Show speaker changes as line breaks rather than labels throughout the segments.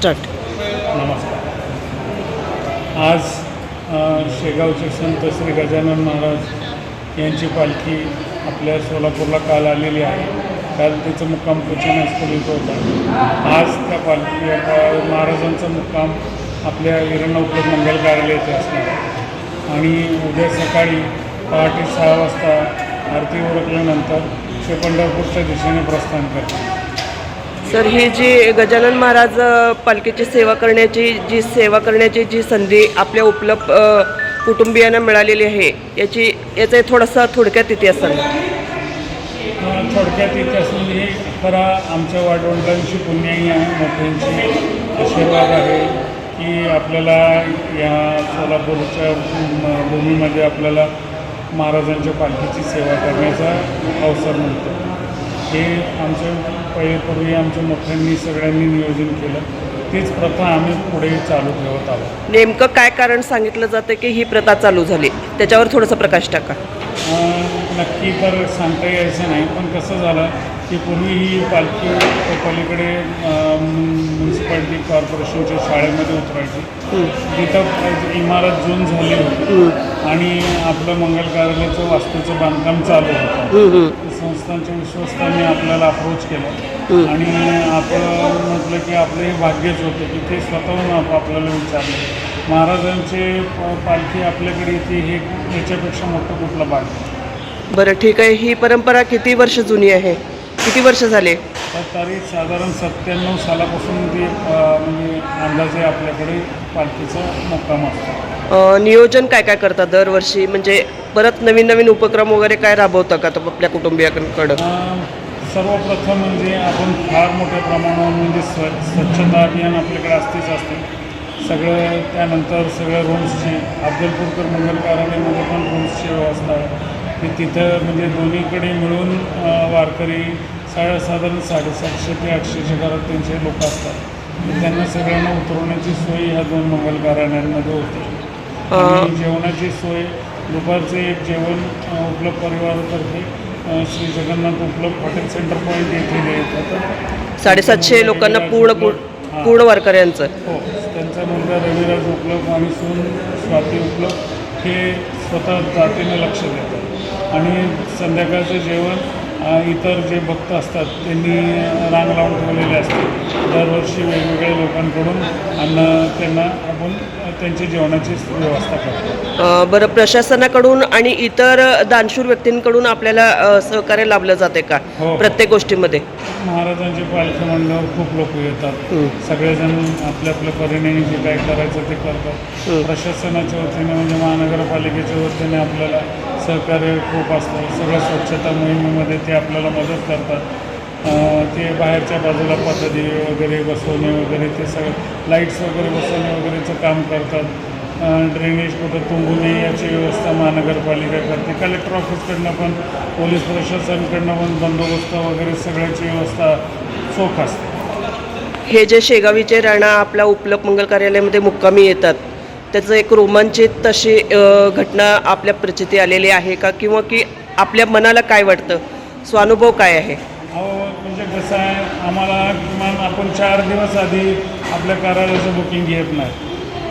Start.
नमस्कार. आज शेगावचे संत श्री गजानन महाराज यांची पालखी आपल्या सोलापूरला काल आलेली आहे. काल त्याचं मुक्काम कोचन हायस्कूल होता. आज त्या पालखी महाराजांचा मुक्काम आपल्या वीरांना उपलब्ध मंगल कार्यालय येथे असणार आहे आणि उद्या सकाळी पहाटे 6 वाजता आरती उरकल्यानंतर ते पंढरपूरच्या दिशेने प्रस्थान करतात.
सर, ही जी गजानन महाराज पालखीची सेवा करण्याची जी संधी आपल्या उपलब्ध कुटुंबियांना मिळालेली आहे, याचा थोडासा थोडक्यात इतिहास सांगा.
थोडक्यात इतिहास म्हणजे खरा आमच्या वाडवडिलांची पुण्याई आहे, मोठ्यांची आशीर्वाद आहे की आपल्याला या सोलापूरच्या भूमीमध्ये आपल्याला महाराजांच्या पालखीची सेवा करण्याचा अवसर मिळतो. हे आमच्या पूर्वी आमच्या मोठ्यांनी सगळ्यांनी नियोजन केलं. तीच प्रथा आम्ही पुढे चालू ठेवत आहोत.
नेमकं काय कारण सांगितलं जातं की ही प्रथा चालू झाली, त्याच्यावर थोडासा प्रकाश टाका.
नक्की तर सांगता यायचं नाही, पण कसं झालं की पूर्वी ही पालखी पलीकडे म्युन्सिपाल्टी कॉर्पोरेशनच्या शाळेमध्ये उतरायची. तिथं इमारत जून झाली होती आणि आपलं मंगल कार्यालयाचं वास्तूचं बांधकाम चालू होतं. संस्थांच्या विश्वस्तांनी आपल्याला अप्रोच केलं आणि आपण म्हटलं की आपलं हे भाग्यच होतं की ते स्वतःहून आपल्याला विचारलं, महाराजांचे पालखी आपल्याकडे येते, हे याच्यापेक्षा मोठं कुठलं भाग्य.
बरं, ठीक आहे. ही परंपरा किती वर्ष जुनी आहे, किती वर्ष झाले?
तर तरी साधारण 97 सालापासून ती म्हणजे अंदाजे आपल्याकडे पालखीचा मुक्काम असतो.
नियोजन काय काय करतात दरवर्षी, म्हणजे परत नवीन उपक्रम वगैरे काय राबवता का आपल्या कुटुंबियांकडं?
सर्वप्रथम म्हणजे आपण फार मोठ्या प्रमाणावर म्हणजे स्वच्छता अभियान आपल्याकडे असते. सगळं त्यानंतर सगळ्या रूम्सची अफजलपूरकर मंगल कार्यालयामध्ये पण रूम्सची व्यवस्था आहे की तिथं म्हणजे दोन्हीकडे मिळून वारकरी साधारण 750 ते 800च्या घरात त्यांचे लोक असतात. त्यांना सगळ्यांना उतरवण्याची सोय ह्या 2 मंगल कार्यालयांमध्ये होते. आणि जेवणाची सोय दुपारचे एक जेवण उपलब्ध परिवारातर्फे श्री जगन्नाथ उपलब्ध हॉटेल सेंटर पॉईंट येथे देतात.
750 लोकांना पूर्ण वारकऱ्यांचं.
हो, त्यांचा मुलगा रविराज उपलब्ध आणि सून स्वाती उपलब्ध हे स्वतः जातीने लक्ष देतात. आणि संध्याकाळचं जेवण इतर जे भक्त असतात त्यांनी रांग लावून ठेवलेले असते. दरवर्षी वेगवेगळ्या लोकांकडून त्यांना आपण त्यांची जेवणाची व्यवस्था करतो.
बरं, प्रशासनाकडून आणि इतर दानशूर व्यक्तींकडून आपल्याला सहकार्य लाभलं जाते का?
हो,
प्रत्येक गोष्टीमध्ये
महाराजांची पालखी म्हणल्यावर खूप लोक येतात. सगळेजण आपल्या परीने जे काय करायचं ते करतात. प्रशासनाच्या वतीने म्हणजे महानगरपालिकेच्या वतीने आपल्याला सहकार्य खूप असतं. सगळं स्वच्छता मोहिमेमध्ये ते आपल्याला मदत करतात. ते बाहेरच्या बाजूला पथदिवे वगैरे बसवणे वगैरे ते सगळं लाईट्स वगैरे बसवणे वगैरेचं काम करतात. ड्रेनेज कुठं तुंबू नये याची व्यवस्था महानगरपालिका करते. कलेक्टर ऑफिसकडनं पण पोलीस प्रशासनाकडनं पण बंदोबस्त वगैरे सगळ्याची व्यवस्था चोख असते.
हे जे शेगावीचे राणा आपल्या उपलब्ध मंगल कार्यालयामध्ये मुक्कामी येतात, त्याचं एक रोमांचित तशी घटना आपल्या प्रचिती आलेली आहे का, किंवा की आपल्या मनाला काय वाटतं, स्वानुभव काय आहे?
म्हणजे कसं आहे, आम्हाला किमान आपण 4 दिवस आधी आपल्या कार्यालयाचं बुकिंग घेत नाही.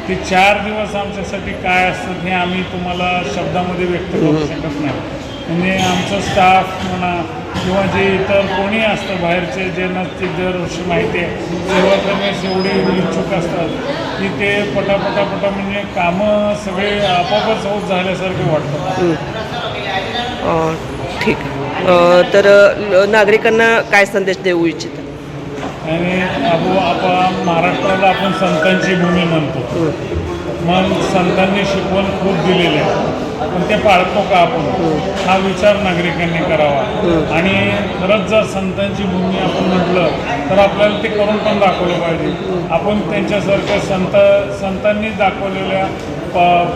ते 4 दिवस आमच्यासाठी काय असतं हे आम्ही तुम्हाला शब्दामध्ये व्यक्त करू शकत नाही. म्हणजे आमचं स्टाफ म्हणा किंवा जे इतर कोणी असतं बाहेरचे जे नसते, दरवर्षी माहिती आहे सेवा करण्यास एवढे इच्छुक असतात की ते पटापटा म्हणजे कामं सगळे आपोआपच होत झाल्यासारखे वाटतं.
ठीक. तर नागरिकांना काय संदेश देऊ इच्छिता?
आणि आपण महाराष्ट्राला आपण संतांची भूमी म्हणतो. मग संतांनी शिकवण खूप दिलेली आहे, पण ते पाळतो का आपण, हा विचार नागरिकांनी करावा. आणि खरंच जर संतांची भूमी आपण म्हटलं तर आपल्याला ते करून पण दाखवलं पाहिजे. आपण त्यांच्यासारख्या संतांनी दाखवलेल्या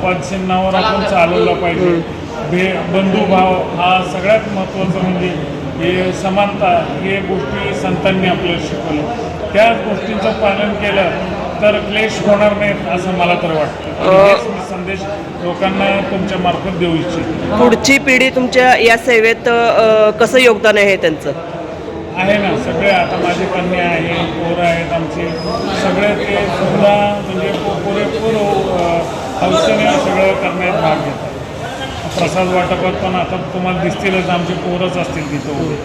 पदचिन्हावर आपण चालवलं पाहिजे. बंधुभाव हा सगळ्यात महत्त्वाचं, म्हणजे हे समानता, हे गोष्टी संतांनी आपल्याला शिकवलं. त्याच गोष्टींचं पालन केलं तर क्लेश होणार नाहीत असं मला तर वाटतं. मी संदेश लोकांना तुमच्या मार्फत देऊ इच्छितो.
पुढची पिढी तुमच्या या सेवेत कसं योगदान आहे त्यांचं?
आहे ना सगळे. आता माझी कन्या आहे, पोरं आहेत आमची, सगळे ते सुद्धा म्हणजे पुरेपूर हौसेने सगळं करण्यात भाग घेतात. प्रसाद वाटपात पण आता तुम्हाला दिसतीलच आमचे पोरच असतील तिथं उभे.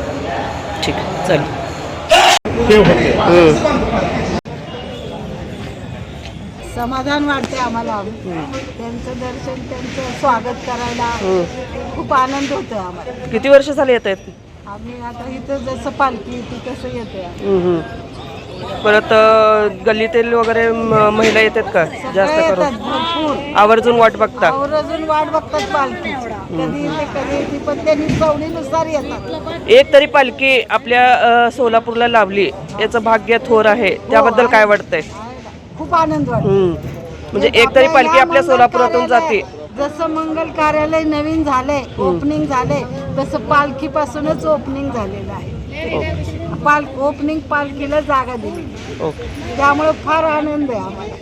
ठीक आहे, चल.
ते होते.
समाधान वाटते आम्हाला. त्यांचं दर्शन, त्यांचं स्वागत करायला खूप आनंद होतो आम्हाला.
किती वर्ष झाले येत आहेत?
आम्ही आता इथं जसं पालखी येते तसं येतोय.
परत गल्लीतील वगैरे महिला येतात का जास्त
येतात
करून?
भरपूर
आवर्जून वाट बघता?
आवर्जून वाट बघतात पालखी. कधी येते कधी येते, पण त्यांनी सवडीनुसार येतात.
एक तरी पालखी आपल्या सोलापूरला लाभली याचं भाग्य थोर आहे, त्याबद्दल काय वाटतंय?
खूप आनंद वाटतो.
म्हणजे एक तरी पालखी आपल्या सोलापुरातून जाते.
जसं मंगल कार्यालय नवीन झाले, ओपनिंग झाले, तसं पालखीपासूनच ओपनिंग झालेलं आहे. ओपनिंग पालखीला जागा दिली,
ओके.
त्यामुळे फार आनंद आहे आम्हाला.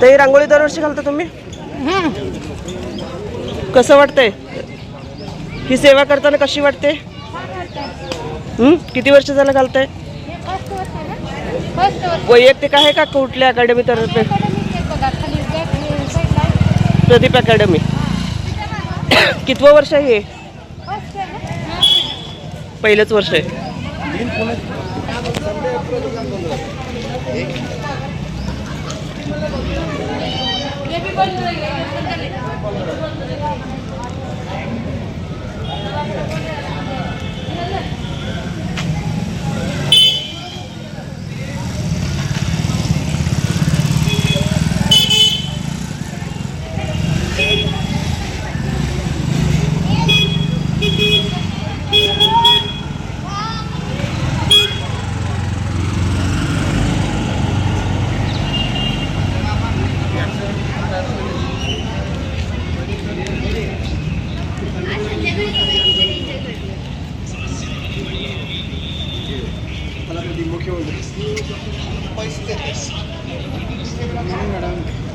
ते रांगोळी दरवर्षी घालता तुम्ही? कसं वाटतंय ही सेवा करताना? कशी वाटते? किती वर्ष झालं घालताय? वैयक्तिक आहे का कुठल्या अकॅडमी तर्फे? प्रदीप अकॅडमी. कितवं वर्ष आहे हे? पहिलंच वर्ष आहे.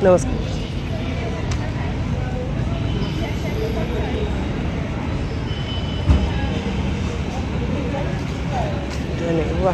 नमस्कार. वा,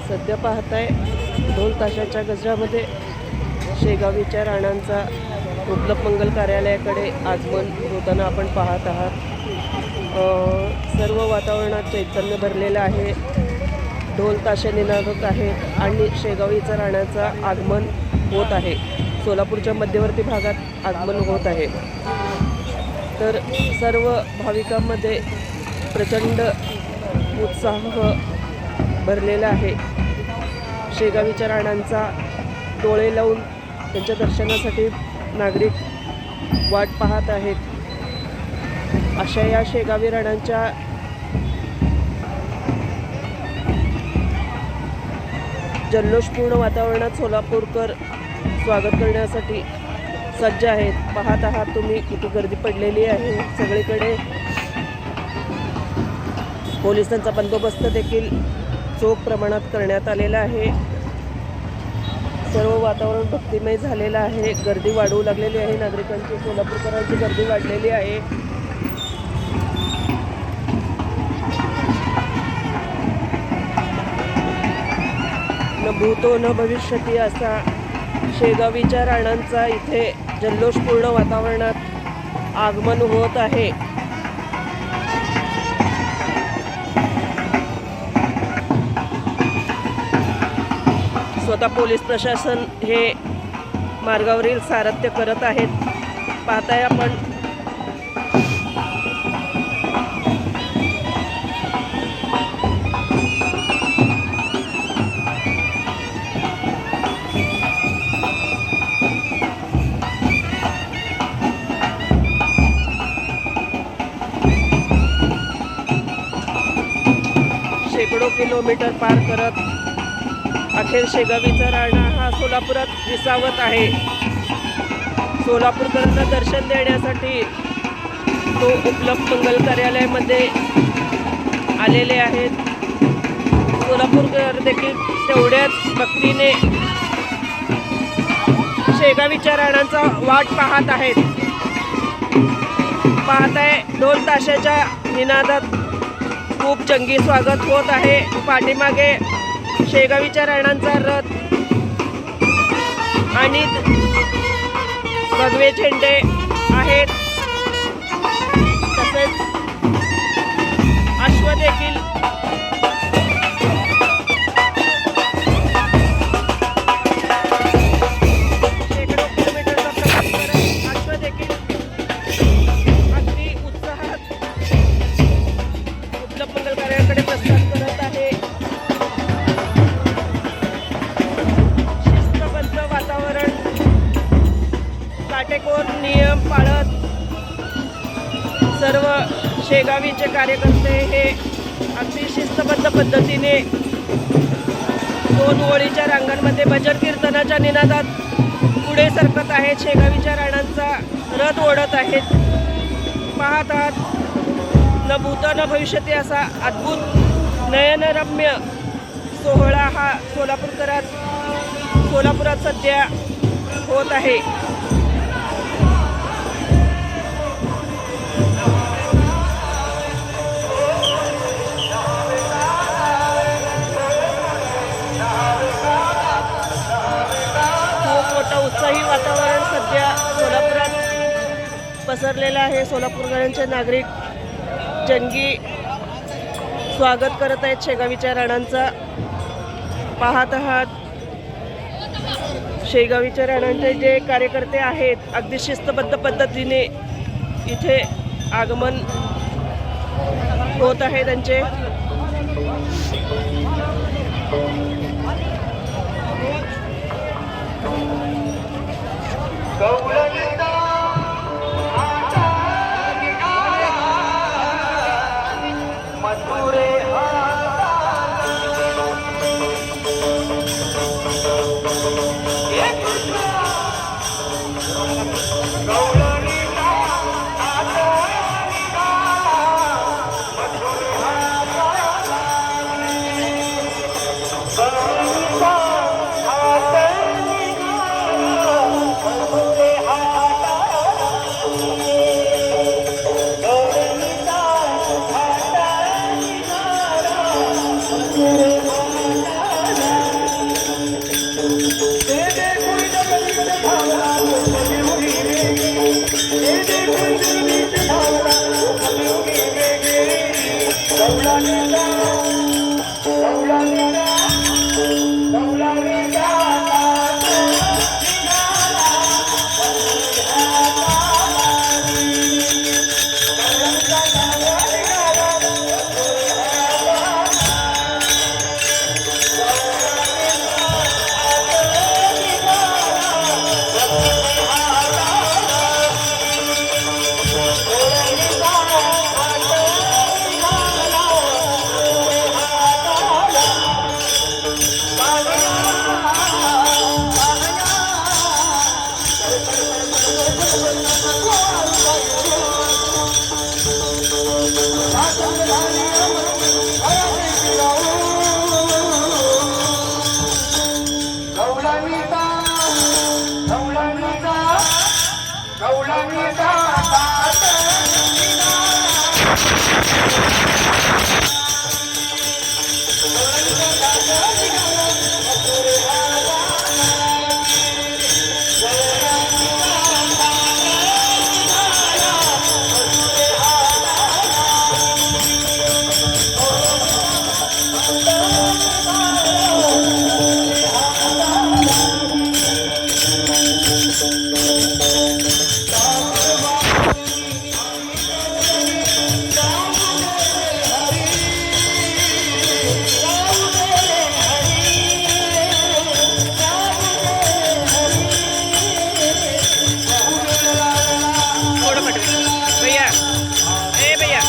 सध्या पाहताय ढोल ताशाच्या गजरामध्ये शेगावीच्या राणांचा उपलब्ध मंगल कार्यालयाकडे आगमन होताना आपण पाहत आहात. सर्व वातावरणात चैतन्य भरलेलं आहे. ढोल ताशे निनादत आहेत आणि शेगावीचं राणाचं आगमन होत आहे. सोलापूरच्या मध्यवर्ती भागात आगमन होत आहे. तर सर्व भाविकांमध्ये प्रचंड उत्साह भरलेला आहे. शेगावीच्या राणांचा डोळे लावून त्यांच्या दर्शनासाठी नागरिक वाट पाहत आहेत. अशा या शेगावी राणांच्या जल्लोषपूर्ण वातावरणात सोलापूरकर स्वागत करण्यासाठी सज्ज आहेत. पाहत आहात तुम्ही किती गर्दी पडलेली आहे. सगळीकडे पोलिसांचा बंदोबस्त देखील चोख प्रमाणात करण्यात आलेला आहे. सर्व वातावरण भक्तिमय झालेलं आहे. गर्दी वाढवू लागलेली आहे. नागरिकांची, सोलापूरकरांची गर्दी वाढलेली आहे. न भूतो न भविष्यती असा शेगावीच्या राणांचा इथे जल्लोषपूर्ण वातावरणात आगमन होत आहे. स्वतः पोलीस प्रशासन हे मार्गावरील सारथ्य करत आहेत. पाहताय आपण शेकडो किलोमीटर पार करत अखेर शेगावीचा राणा हा सोलापुरात विसावत आहे. सोलापूरकरांना दर्शन देण्यासाठी तो उपलब्ध मंगल कार्यालयामध्ये आलेले आहेत. सोलापूरकर देखील तेवढ्याच भक्तीने शेगावीच्या राणांचा वाट पाहत आहेत. पाहताय ढोल ताशाच्या निनादात खूप जंगी स्वागत होत आहे. पाठीमागे शेगावीच्या राणांचा रथ आणि भगवे झेंडे आहेत. तसेच अश्व देखील शेकडो किलोमीटरचा प्रवास करत अश्व देखील अगदी उत्साहात उपलब्ध मंगल कार्याकडे प्रस्थान करत आहे. शिस्तबद्ध वातावरण, काटेकोर नियम पाळत सर्व शेगावीचे कार्यकर्ते हे अगदी शिस्तबद्ध पद्धतीने दोन ओळीच्या रांगांमध्ये भजन कीर्तनाच्या निनादात पुढे सरकत आहेत. शेगावीच्या राणांचा रथ ओढत आहेत. पाहत आहात न भूत न भविष्यती असा अद्भुत नयनरम्य सोहळा हा सोलापुरात सध्या होत आहे. खूप मोठं उत्साही वातावरण सध्या सोलापुरात पसरलेलं आहे. सोलापूरकरांचे नागरिक जंगी स्वागत करत आहेत शेगावीच्या राणांचा. पाहत आहात शेगावीच्या राणांचे जे कार्यकर्ते आहेत अगदी शिस्तबद्ध पद्धतीने इथे आगमन होत आहे त्यांचे.
Hola,
भैया ए भैया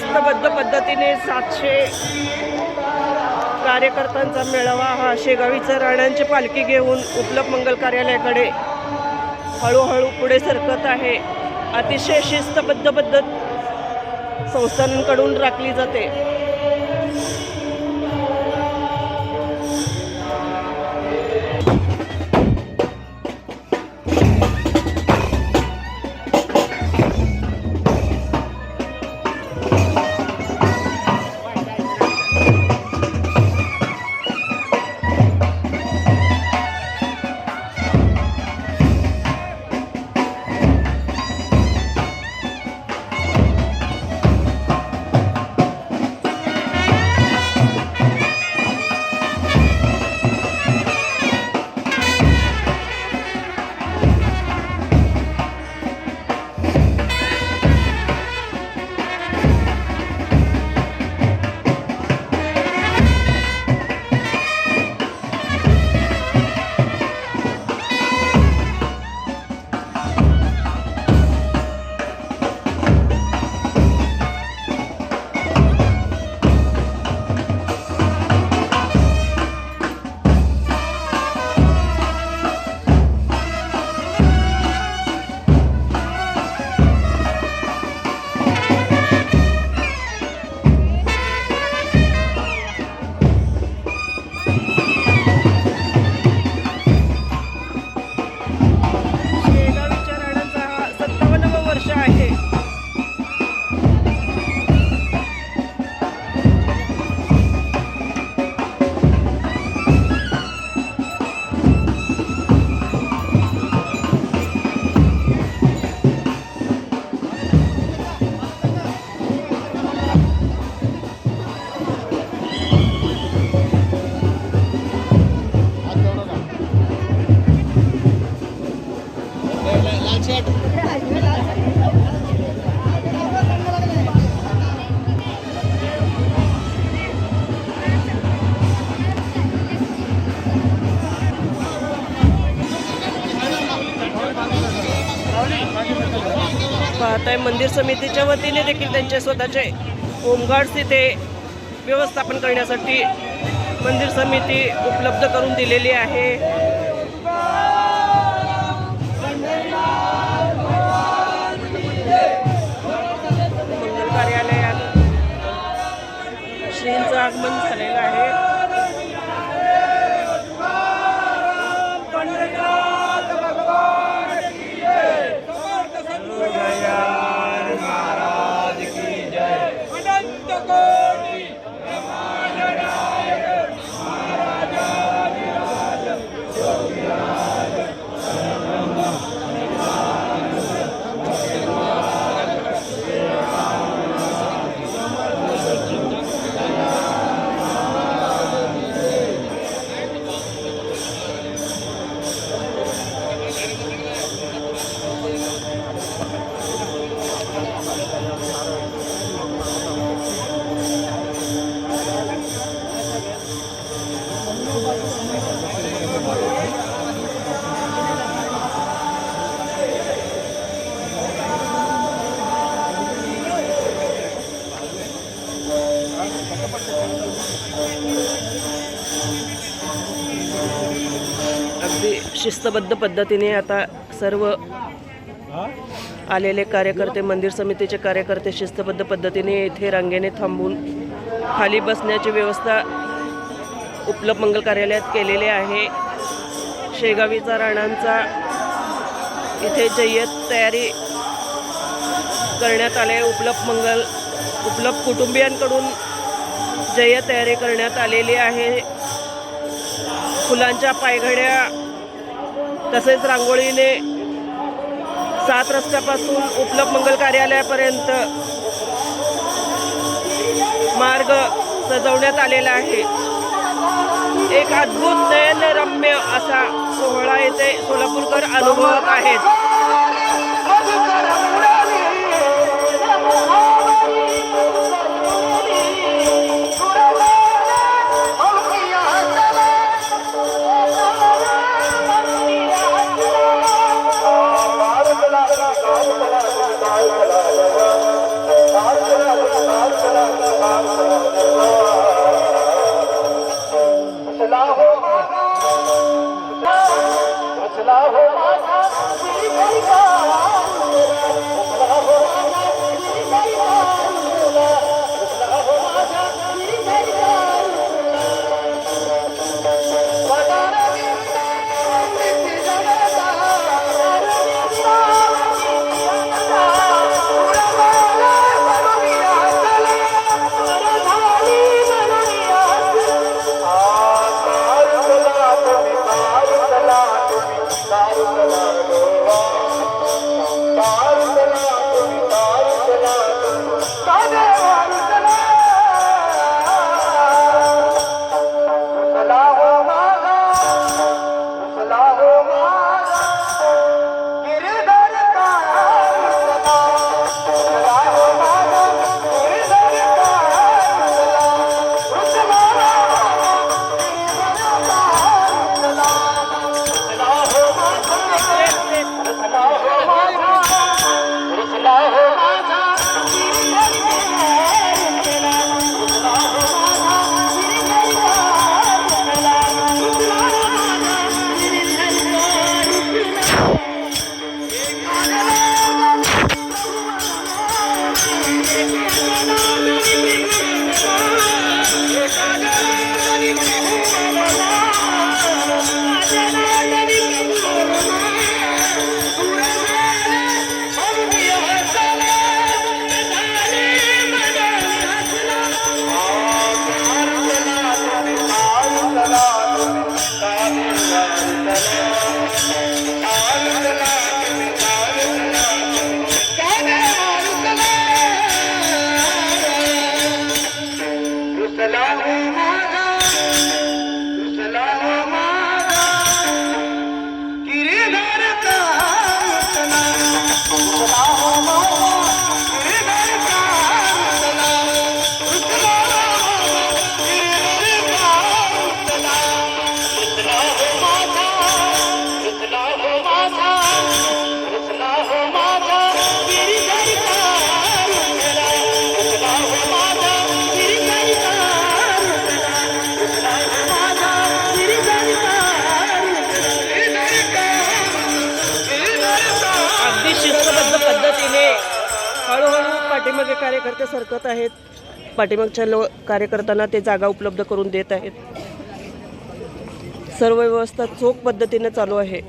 शिस्तबद्ध पद्धतीने 700 कार्यकर्त्यांचा मेळावा हा शेगावीच्या राण्यांची पालखी घेऊन उपलब्ध मंगल कार्यालयाकडे हळूहळू पुढे सरकत आहे. अतिशय शिस्तबद्ध पद्धत संस्थांकडून राखली जाते. पाहताय मंदिर समितीच्या वतीने देखील त्यांचे स्वतःचे होमगार्ड्स इथे व्यवस्थापन करण्यासाठी मंदिर समिती उपलब्ध करून दिलेली आहे. मंगल कार्यालयात श्रींचं आगमन झालेलं आहे. अगदी शिस्तबद्ध पद्धतीने आता सर्व आलेले कार्यकर्ते, मंदिर समितीचे कार्यकर्ते शिस्तबद्ध पद्धतीने इथे रांगेने थांबून खाली बसण्याची व्यवस्था उपलब्ध मंगल कार्यालयात केलेली आहे. शेगावीचा राणांचा इथे जय्यत तयारी करण्यात आले. उपलब्ध कुटुंबियांकडून जय्यत तयारी करण्यात आलेली आहे. फुलांच्या पायघड्या तसेच रांगोळीने 7 रस्त्यापासून उपलब्ध मंगल कार्यालयापर्यंत मार्ग सजवण्यात आलेला आहे. एक अद्भुत नयनरम्य असा सोहळा येथे सोलापूरकर अनुभवत आहेत. पाठीमागे कार्यकर्ते सरकत आहेत. पाठीमागच्या कार्यकर्त्यांना ते जागा उपलब्ध करून देत आहेत. सर्व व्यवस्था चोख पद्धतीने चालू आहे.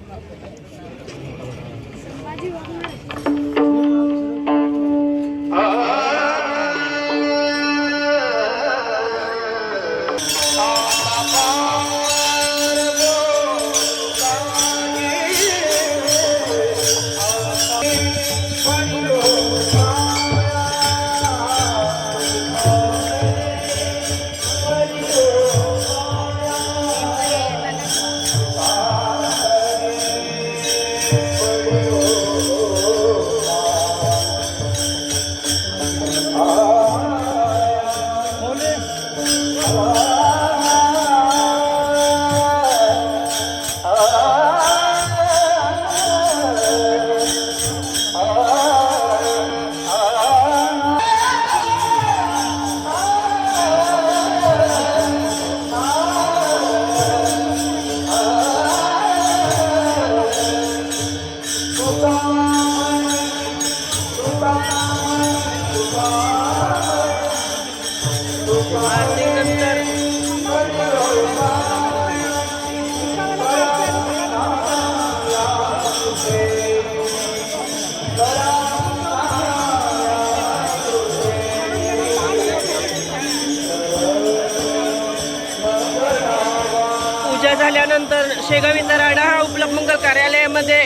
पूजा झाल्यानंतर शेगाव इथं राडा हा उपलब्ध मंगल कार्यालयामध्ये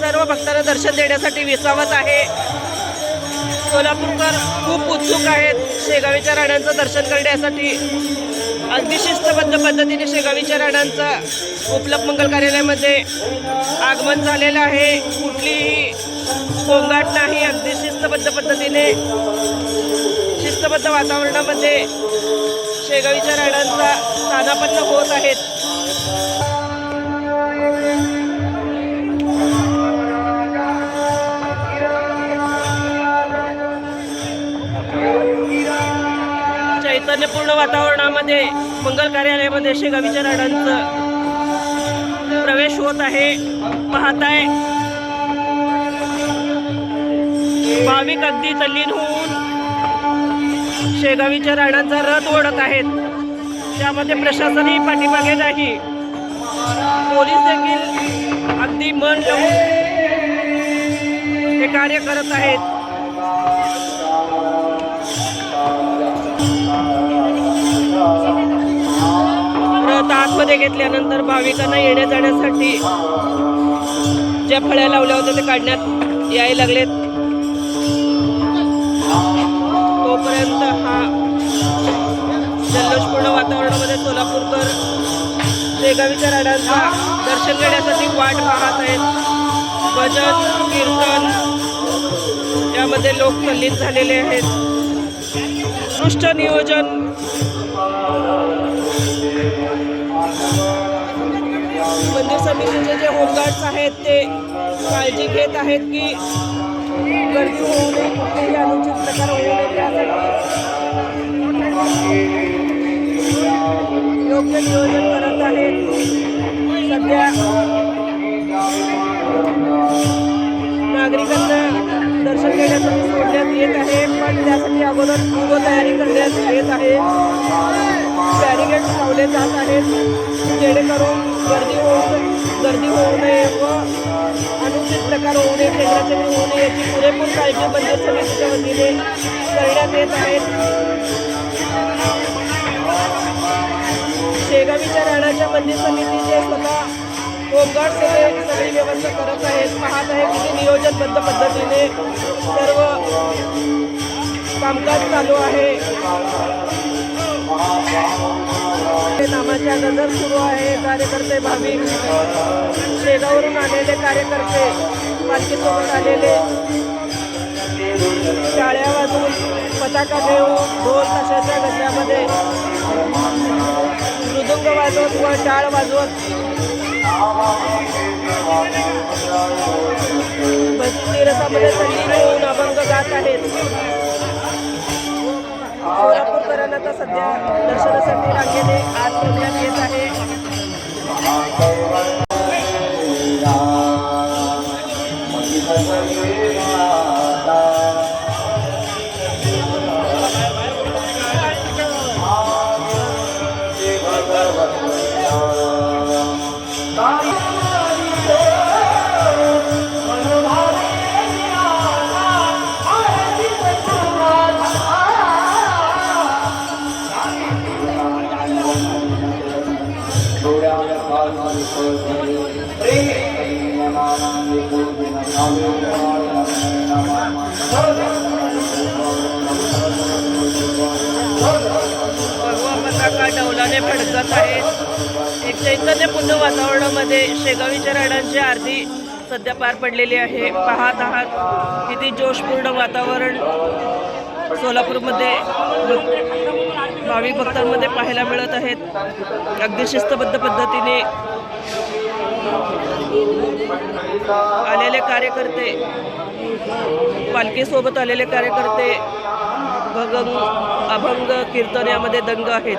सर्व भक्तांना दर्शन देण्यासाठी विसावत आहे. सोलापूरकर खूप उत्सुक आहेत शेगावीच्या राणांचं दर्शन करण्यासाठी. अगदी शिस्तबद्ध पद्धतीने शेगावीच्या राणांचा उपलब्ध मंगल कार्यालयामध्ये आगमन झालेलं आहे. कुठलीही गोंगाट नाही. अगदी शिस्तबद्ध पद्धतीने शिस्तबद्ध वातावरणामध्ये शेगावीच्या राणांचा स्थानापन्न होत आहेत. चैतन्यपूर्ण वातावरणामध्ये मंगल कार्यालयामध्ये शेगावीच्या राणांचा प्रवेश होत आहे. पाहताय भाविक अगदी तल्लीन होऊन शेगावीच्या राणांचा रथ ओढत आहेत. त्यामध्ये प्रशासनही पाठीमागे नाही. पोलीस देखील अगदी मन लावून हे कार्य करत आहेत. रथ आतमध्ये घेतल्यानंतर भाविकांना येण्या जाण्यासाठी ज्या फळ्या लावल्या होत्या ते काढण्यात यायला लागलेत. तोपर्यंत हा जल्लोषपूर्ण वातावरणामध्ये सोलापूरकर शेगावीच्या राणांचा दर्शन घेण्यासाठी वाट पाहत आहेत. भजन कीर्तन यामध्ये लोक तल्लीन झालेले आहेत. उत्कृष्ट नियोजन मंदिर समितीचे जे होमगार्ड्स आहेत ते काळजी घेत आहेत की गर्दी होऊ नये, कुठलेही अनुचित प्रकार होऊ नये यासाठी योग्य नियोजन करत आहेत. सध्या नागरिकांना दर्शन घेण्यासाठी सोडण्यात येत आहे, पण त्यासाठी अगोदर पूर्वतयारी करण्यात येत आहे. बॅरिगेड्स लावले जात आहेत जेणेकरून गर्दी होऊ नये व अनुचित प्रकार होऊ नये, छेडछाड होऊ नये याची पुरेपूर काळजी मंदिर समितीच्या वतीने करण्यात येत आहे. शेगावीच्या राणाच्या मंदिर समितीचे स्वतः होमगार्ड सगळी व्यवस्था करत आहेत. पाहत आहे किती नियोजनबद्ध पद्धतीने सर्व कामकाज चालू आहे. नामाच्या गजर सुरू आहे. कार्यकर्ते भाविक शेगावरून आलेले कार्यकर्ते पालखीसोबत आलेले टाळ्या वाजवून पताका घेऊन ढोल ताशाच्या गजरामध्ये मृदुंग वाजवत व टाळ वाजवत भक्ती रसामध्ये तल्लीन होऊन अभंग गात आहेत. सोलापूरकरांना तर सध्या दर्शनासाठी रांगेने आत ठेवण्यात येत आहे. भगवा पताका डौलाने फडकत आहेत. एक चैतन्यपूर्ण वातावरणामध्ये शेगावीच्या राणांची आरती सध्या पार पडलेली आहे. पाहत आहात किती जोशपूर्ण वातावरण सोलापूरमध्ये भाविक भक्तांमध्ये पाहायला मिळत आहेत. अगदी शिस्तबद्ध पद्धतीने आलेले कार्यकर्ते, पालखीसोबत आलेले कार्यकर्ते अभंग कीर्तन यामध्ये दंग आहेत.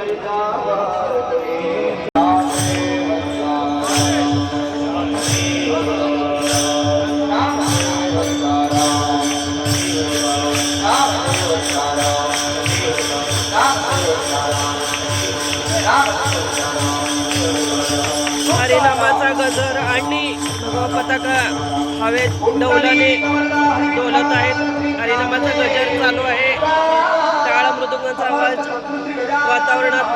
हरिनामाचा गजर आणि भगवा पताका हवेत डौलाने डोलत आहेत. हरिनामाचा गजर चालू आहे. टाळ मृदुंगाचा आवाज वातावरणात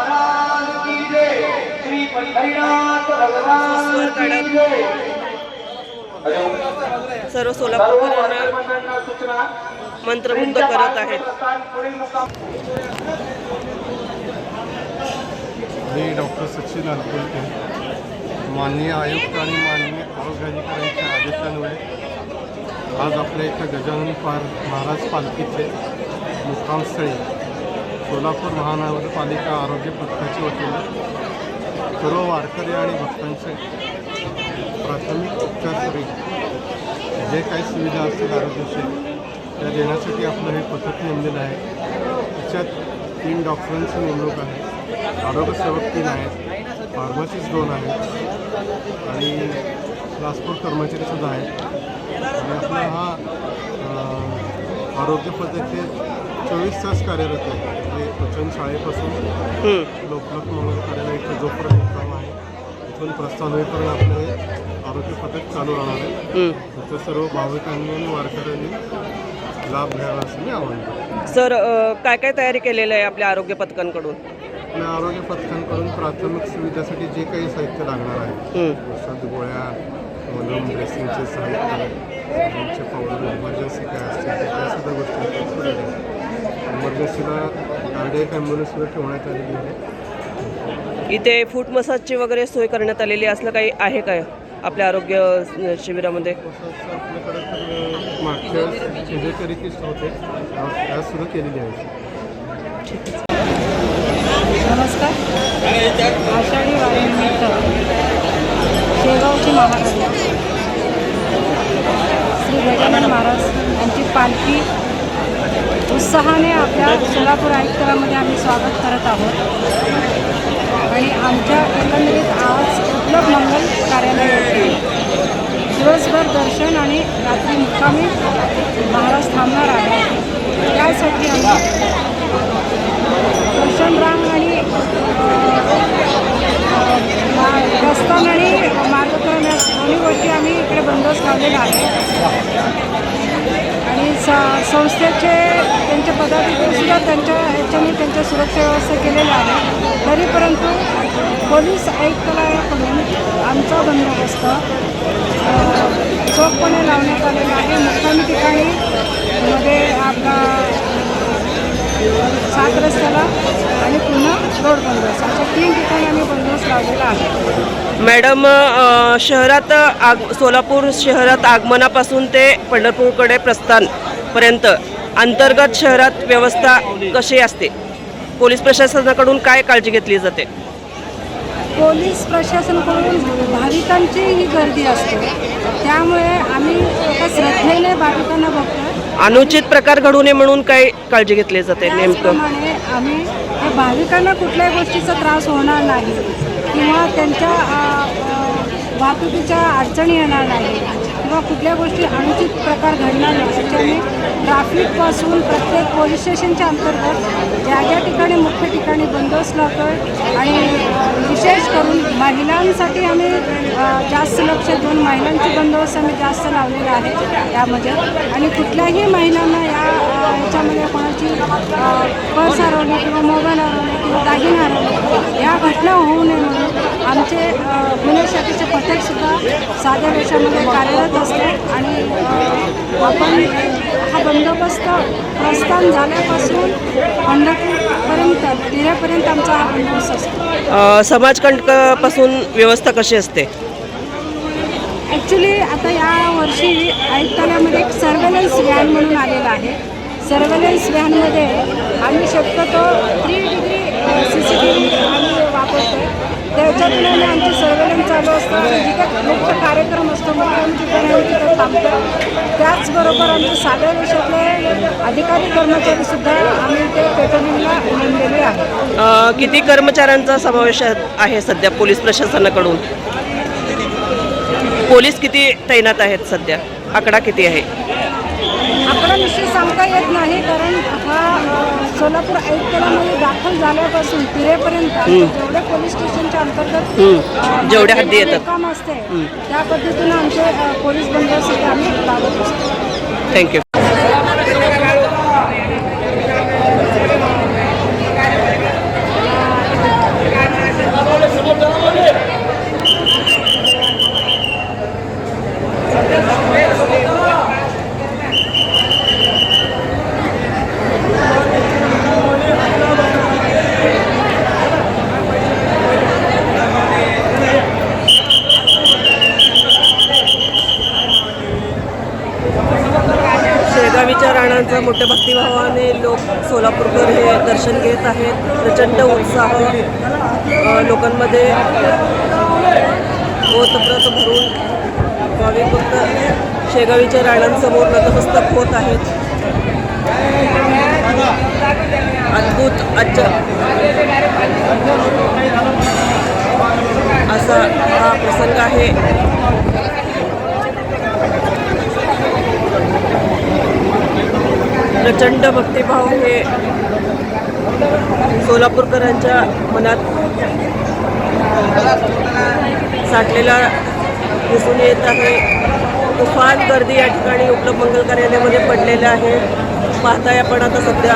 सुस्वर काढत सर्व सोलापूरकरांना मंत्रमुग्ध करत आहेत.
मी डॉक्टर सचिन अनकुलते. माननीय आयुक्त आणि माननीय आरोग्याधिकाऱ्यांच्या आदेशान्वये आज आपल्या इथं गजानन महाराज पालखीचे मुक्कामस्थळी सोलापूर महानगरपालिका आरोग्य पथकाच्या वतीने सर्व वारकरी आणि भक्तांचे प्राथमिक उपचार जे काही सुविधा असतील आरोग्याविषयी त्या देण्यासाठी आपलं हे पथक नेमलेलं आहे. त्याच्यात 3 डॉक्टरांची नेमणूक आहे, आरोग्यसेवक 3 आहेत, फार्मसिस्ट 2 आहेत आणि ट्रान्सपोर्ट कर्मचारीसुद्धा आहेत. आणि आपला हा आरोग्य पथक हे 24 तास कार्यरत आहे. म्हणजे वचन शाळेपासून लोकमत मंगल कार्यालय इथं जोपर्यंत काम आहे तिथून प्रस्थान होईपर्यंत आपलं हे आरोग्य पथक चालू राहणार आहे. त्याचं सर्व भाविकांनी आणि वारकऱ्यांनी लाभ घ्यावा असं मी आवाहन करतो.
सर, काय काय तयारी केलेलं आहे आपल्या आरोग्य पथकांकडून?
आपल्या आरोग्य पथकांकडून प्राथमिक सुविधासाठी जे काही साहित्य लागणार आहे, औषध, गोळ्या, मलम, ड्रेसिंगचे साहित्य, त्यांचे पावडर, इमर्जन्सी काय असतील त्या सुद्धा गोष्टी इमर्जन्सीला कार्डियक ॲम्ब्युलन्स सुद्धा ठेवण्यात आलेली आहे.
इथे फूट मसाजची वगैरे सोय करण्यात आलेली असलं काही आहे काय आपल्या आरोग्य शिबिरामध्ये?
तसंच आपल्याकडे तर मागच्या फिजिओथेरपिस्ट होते, त्यासुद्धा केलेली आहे.
नमस्कार. आषाढी वारीनिमित्त शेगावचे महाराज श्री गजानन महाराज यांची पालखी उत्साहाने आपल्या सोलापूर आयुक्तालयामध्ये आम्ही स्वागत करत आहोत. आणि आमच्या एकंदरीत आज उपलब्ध मंगल कार्यालयामध्ये दिवसभर दर्शन आणि रात्री मुक्कामी महाराज थांबणार आहे. त्यासाठी आम्ही दर्शन रांग आणि प्रस्थान आणि मार्गक्रम या दोन्ही गोष्टी आम्ही इकडे बंदोबस्त लावलेला आहे. आणि संस्थेचे त्यांचे पदाधिकारीसुद्धा त्यांच्या ह्याच्याने त्यांच्या सुरक्षा व्यवस्था केलेल्या आहे. तरी परंतु पोलीस आयुक्तालयाकडून आमचा बंदोबस्त चोखपणे लावण्यात आलेला आहे. मुक्कामी ठिकाणी मध्ये आपला 7 रस्त्याला आणि पुन्हा रोड बंदोबस्त अशा 3 ठिकाणी आम्ही बंदोबस्त लावलेला आहे.
मॅडम, सोलापूर शहरात आगमनापासून ते पंढरपूरकडे प्रस्थानपर्यंत अंतर्गत शहरात व्यवस्था कशी असते? पोलीस प्रशासनाकडून काय काळजी घेतली जाते?
पोलीस प्रशासनाकडून भाविकांची ही गर्दी असते, त्यामुळे आम्ही एका श्रद्धेने भाविकांना बघतो.
अनुचित प्रकार घडू नये म्हणून काय काळजी घेतली जाते नेमकं?
त्याप्रमाणे आम्ही या भाविकांना कुठल्याही गोष्टीचा त्रास होणार नाही किंवा त्यांच्या वाहतुकीच्या अडचणी येणार नाही किंवा कुठल्या गोष्टी अनुचित प्रकार घडणार नाही त्याच्याने ट्रॅफिकपासून प्रत्येक पोलीस स्टेशनच्या अंतर्गत ज्या ज्या ठिकाणी मुख्य ठिकाणी बंदोबस्त लावतो आहे. आणि विशेष करून महिलांसाठी आम्ही जास्त लक्ष देऊन महिलांची बंदोबस्त आम्ही जास्त लावलेला आहे त्यामध्ये. आणि कुठल्याही महिलांना या याच्यामध्ये कोणाची पर्स हरवली किंवा मोबाईल हरवले किंवा दागिने हरवले, या घटना होऊ नये म्हणून आमचे गुन्हे शाखेचे पथकसुद्धा साध्या वेशामध्ये कार्यरत असते आणि आपण हा बंदोबस्त प्रस्थान झाल्यापासून पंढरपूरपर्यंत तिऱ्यापर्यंत आमचा हा बंदोबस्त असतो.
समाजकंटकापासून व्यवस्था कशी असते?
ॲक्च्युली आता या वर्षी आयुक्तालयामध्ये एक सर्वेलन्स व्हॅन म्हणून आलेला आहे. सर्वेलन्स व्हॅनमध्ये आम्ही शक्यतो 3 डिग्री CCTV आम्ही वापरतो. त्याच्यातून आमची सर्वेलन्स चालू असतं आणि जिथे मुख्य कार्यक्रम असतो मग आम्ही तिथे थांबतो. त्याचबरोबर आमचे साध्या देशातले अधिकारी कर्मचारीसुद्धा आम्ही ते पेट्रोलिंगला नेमलेले आहे.
किती कर्मचाऱ्यांचा समावेश आहे सध्या पोलीस प्रशासनाकडून? पोलीस किती तैनात आहेत सध्या? आकडा किती आहे?
आकडा निश्चित सांगता येत नाही, कारण हा सोलापूर आयुक्तालयामध्ये दाखल झाल्यापासून तिरेपर्यंत जेवढे पोलीस स्टेशनच्या अंतर्गत
जेवढ्या हद्दी येतात
काम असते त्या पद्धतीनं आमचे पोलीस बंदोबस्त आम्ही लावत असतो.
थँक्यू. शेगावीच्या राणांचा मोठ्या भक्तिभावाने लोक सोलापूरकर हे दर्शन घेत आहेत. प्रचंड उत्साह लोकांमध्ये ओतप्रोत भरून भाविक भक्त शेगावीच्या राणांसमोर नतमस्तक होत आहेत. अद्भुत असा हा प्रसंग आहे. प्रचंड भक्तिभाव हे सोलापूरकरांच्या मनात साठलेला दिसून येत आहे. तुफान गर्दी या ठिकाणी उपलब्ध मंगल कार्यालयामध्ये पडलेलं आहे. पाहताय आपण आता सध्या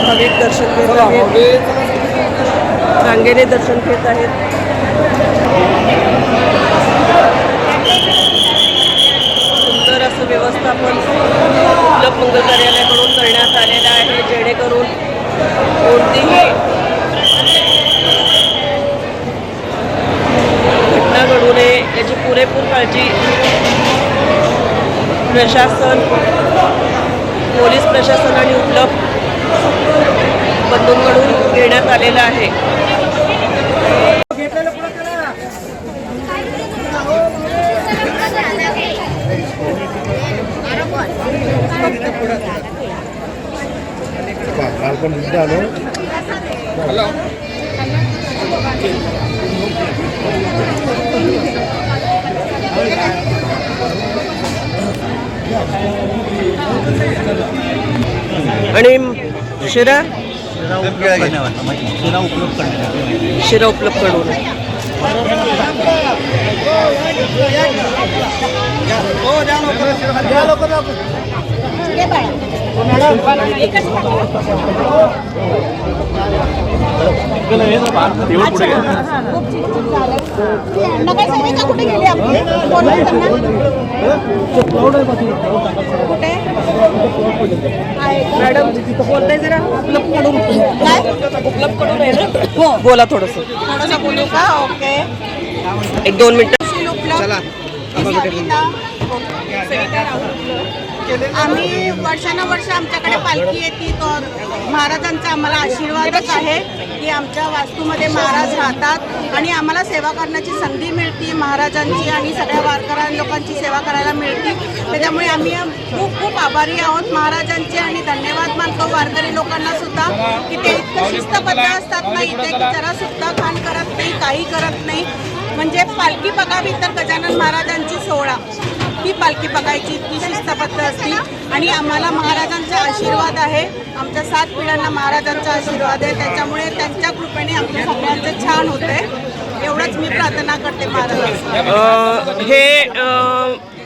भाविक दर्शन घेत आहेत, रांगेने दर्शन घेत आहेत. सुंदर असं व्यवस्थापन उपलब्ध मंगल कार्यालयाकडून करण्यात आलेलं आहे, जेणेकरून कोणतीही घटना घडू नये याची पुरेपूर काळजी प्रशासन, पोलीस प्रशासन आणि उपलब्ध बंधूंकडून घेण्यात आलेलं आहे. आणि शिरा उपलब्ध करून
कुठे गेली आपली
मॅडम बोलताय जरा उपलब्ध करून आहे ना? हो बोला थोडंसं.
थोडंसं बोलू का? ओके.
1-2 मिनिटं.
आम्ही वर्षानुवर्ष आमच्याकडे पालखी येते, तर महाराजांचा आम्हाला आशीर्वादच आहे की आमच्या वास्तूमध्ये महाराज राहतात आणि आम्हाला सेवा करण्याची संधी मिळते महाराजांची आणि सगळ्या वारकऱ्या लोकांची सेवा करायला मिळते. त्याच्यामुळे आम्ही खूप खूप आभारी आहोत महाराजांचे आणि धन्यवाद मानतो वारकरी लोकांना सुद्धा की ते इतकं शिस्तबद्ध असतात ना, इथे जरासुद्धा घाण करत नाही, काही करत नाही. म्हणजे पालखी बघावी तर गजानन महाराजांची सोहळा ही पालखी बघायची, ती शिस्तबद्ध असते आणि आम्हाला महाराजांचा आशीर्वाद आहे. आमच्या 7 पिढ्यांना महाराजांचा आशीर्वाद आहे, त्याच्यामुळे त्यांच्या कृपेने आमच्या सगळ्यांचं छान होतंय. एवढंच मी प्रार्थना करते महाराजांना.
हे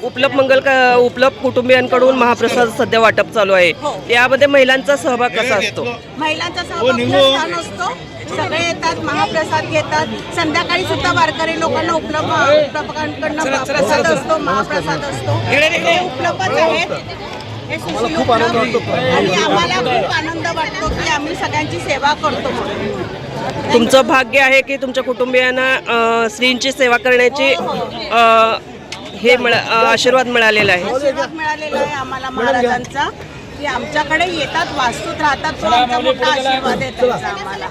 उपलब्ध कुटुंबियांकडून महाप्रसाद सध्या वाटप चालू आहे.
हो.
यामध्ये महिलांचा सहभाग कसा असतो?
महिलांचा सहभाग खूप छान असतो. सगळे येतात, महाप्रसाद घेतात. संध्याकाळी सुद्धा वारकरी लोकांना उपलब्धांकडनं प्रसाद असतो, महाप्रसाद असतो. हे उपलब्धच आहेत. हे सुशील उपलब्ध. आणि आम्हाला खूप आनंद वाटतो की आम्ही सगळ्यांची सेवा करतो म्हणून.
तुमचं भाग्य आहे की तुमच्या कुटुंबियांना स्त्रींची सेवा करण्याची आशीर्वाद मिळालेला आहे.
आशीर्वाद मिळालेला आहे आम्हाला महाराजांचा, की आमच्याकडे येतात, वास्तूत राहतात. तो आमचा मोठा आशीर्वाद आहे त्यांचा आम्हाला.